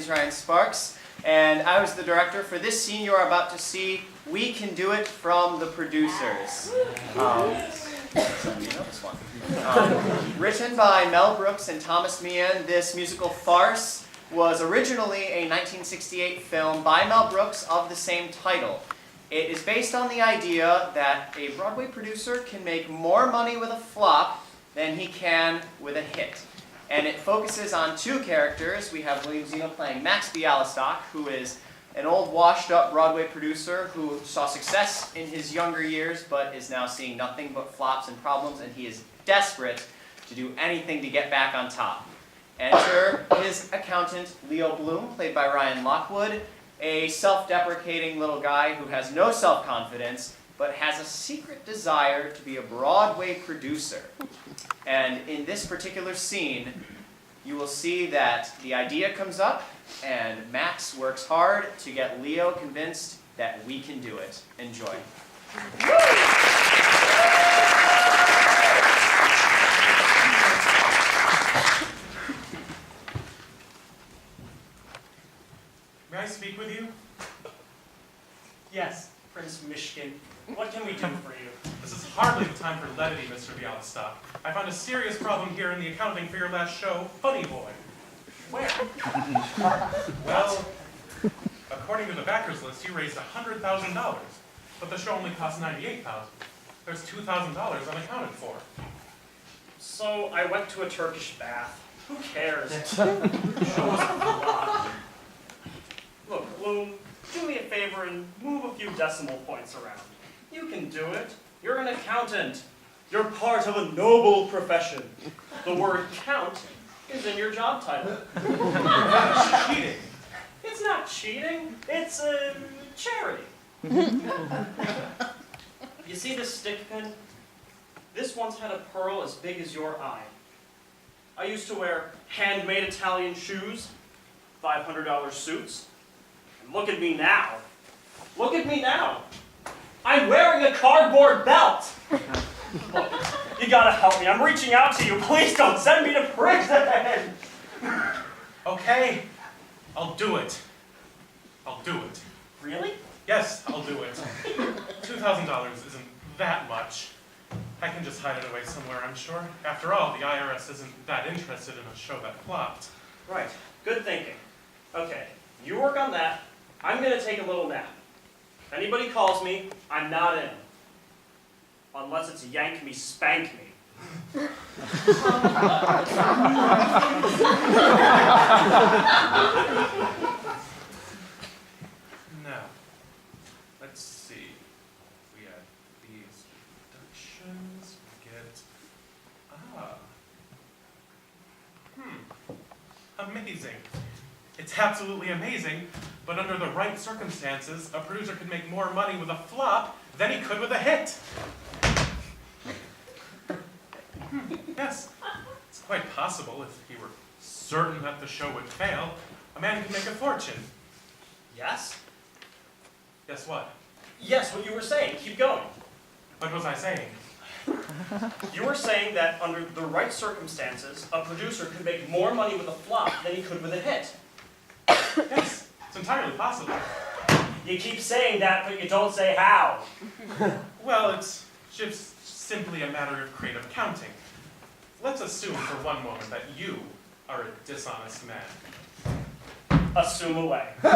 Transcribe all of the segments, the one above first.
is Ryan Sparks, and I was the director for this scene you are about to see, We Can Do It from the producers. Written by Mel Brooks and Thomas Meehan, this musical farce was originally a 1968 film by Mel Brooks of the same title. It is based on the idea that a Broadway producer can make more money with a flop than he can with a hit. And it focuses on two characters. We have William Zeno playing Max Bialystock, who is an old washed-up Broadway producer who saw success in his younger years but is now seeing nothing but flops and problems, and he is desperate to do anything to get back on top. Enter his accountant, Leo Bloom, played by Ryan Lockwood, a self-deprecating little guy who has no self-confidence but has a secret desire to be a Broadway producer. And in this particular scene, you will see that the idea comes up and Max works hard to get Leo convinced that we can do it. Enjoy. May I speak with you? Yes, Prince Mishkin. What can we do for you? This is hardly the time for levity, Mr. Bialystock. I found a serious problem here in the accounting for your last show, Funny Boy. Where? Well, according to the backers list, you raised $100,000, but the show only cost $98,000. There's $2,000 unaccounted for. So I went to a Turkish bath. Who cares? Show us a lot. Look, Bloom, do me a favor and move a few decimal points around. You can do it. You're an accountant. You're part of a noble profession. The word count is in your job title. That's cheating. It's not cheating. It's charity. You see this stick pin? This once had a pearl as big as your eye. I used to wear handmade Italian shoes, $500 suits. And look at me now. Look at me now. I'm wearing a cardboard belt. Look, you gotta help me. I'm reaching out to you. Please don't send me to prison. Okay, I'll do it. I'll do it. Really? Yes, I'll do it. $2,000 isn't that much. I can just hide it away somewhere, I'm sure. After all, the IRS isn't that interested in a show that flopped. Right. Good thinking. Okay, you work on that. I'm gonna take a little nap. If anybody calls me, I'm not in. Unless it's yank me, spank me. Now, let's see. We add these deductions, we get... Amazing. It's absolutely amazing, but under the right circumstances, a producer could make more money with a flop than he could with a hit. Yes, it's quite possible if he were certain that the show would fail, a man could make a fortune. Yes? Guess what? Yes, what you were saying. Keep going. What was I saying? You were saying that under the right circumstances, a producer could make more money with a flop than he could with a hit. Yes, it's entirely possible. You keep saying that, but you don't say how. Well, it's just simply a matter of creative accounting. Let's assume for one moment that you are a dishonest man. Assume away. All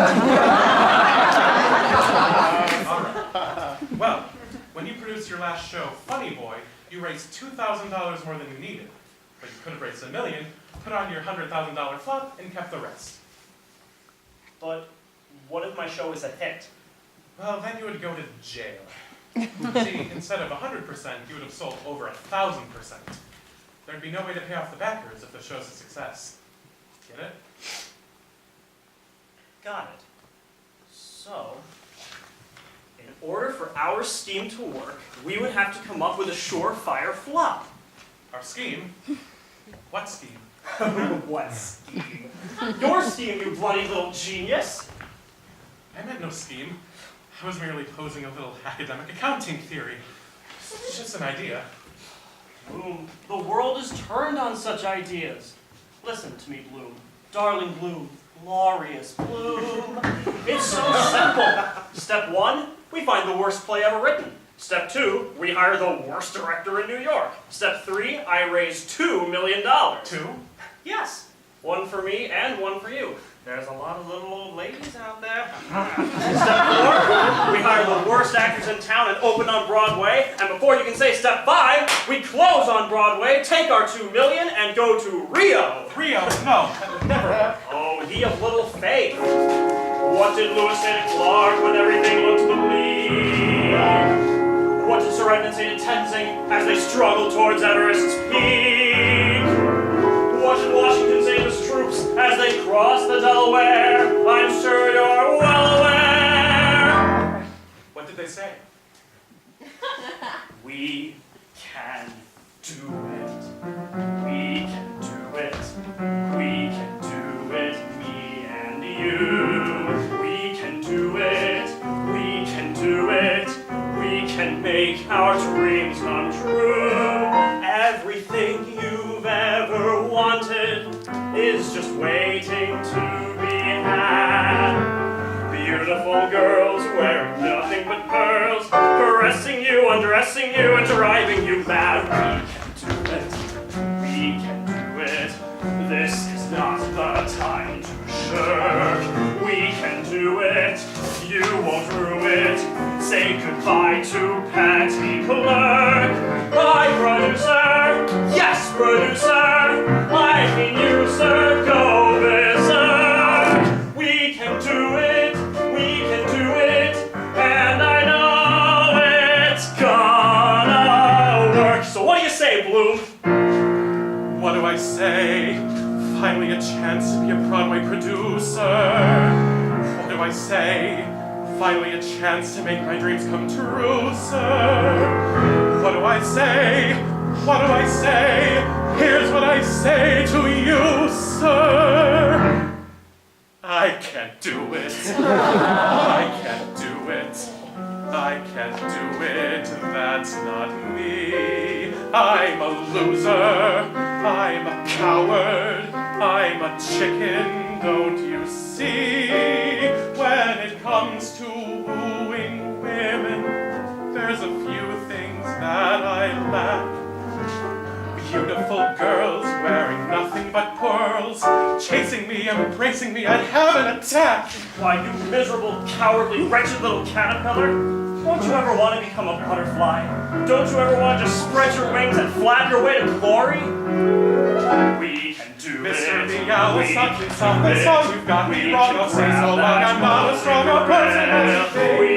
right. Well, when you produced your last show, Funny Boy, you raised $2,000 more than you needed. But you could have raised $1 million, put on your $100,000 flop, and kept the rest. But what if my show is a hit? Well, then you would go to jail. See, instead of 100%, you would have sold over 1,000%. There'd be no way to pay off the backers if the show's a success. Get it? Got it. So, in order for our scheme to work, we would have to come up with a surefire flop. Our scheme? What scheme? What scheme? Your scheme, you bloody little genius! I meant no scheme. I was merely posing a little academic accounting theory. It's just an idea. Bloom, the world is turned on such ideas. Listen to me, Bloom. Darling Bloom, glorious Bloom. It's so simple. Step 1, we find the worst play ever written. Step 2, we hire the worst director in New York. Step 3, I raise $2 million. 2? Yes, one for me and one for you. There's a lot of little old ladies out there. Step 4, we hire the worst actors in town and open on Broadway. And before you can say step 5, we close on Broadway, take our $2 million, and go to Rio. Rio? No, that would never work. Oh, ye of little faith. What did Lewis say to Clark when everything looked bleak? What did Sir Edmund say to Tenzing as they struggled towards Everest's peak? What did Washington say to his troops as they crossed the Delaware? I'm sure you're well aware. What did they say? We can do it. We can do it. We can do it, me and you. We can do it. We can do it. We can make our dreams come true. Everything you've ever wanted is just waiting to be had. Beautiful girls wearing nothing but pearls, caressing you, undressing you, and driving you mad. We can do it. We can do it. This is not the time to shirk. We can do it. You won't rue it. Say goodbye to Patty Clerk. Bye, producer. Yes, producer. I mean you, sir. Go berserk. We can do it. We can do it. And I know it's gonna work. So what do you say, Bloom? What do I say? Finally a chance to be a Broadway producer. What do I say? Finally a chance to make my dreams come true, sir. What do I say? What do I say? Here's what I say to you, sir. I can't do it. I can't do it. I can't do it. That's not me. I'm a loser. I'm a coward. I'm a chicken, don't you see? When it comes to wooing women, there's a few things that I lack. Beautiful girls wearing nothing but pearls, chasing me, embracing me, I'd have an attack. Why, you miserable, cowardly, wretched little caterpillar. Don't you ever want to become a butterfly? Don't you ever want to just spread your wings and flap your way to glory? We can do Mr. it. Meow, We something, can something, do so it. you've got me We wrong. can I'll say so grab long, that I'm not as strong a person as you photograph. think. We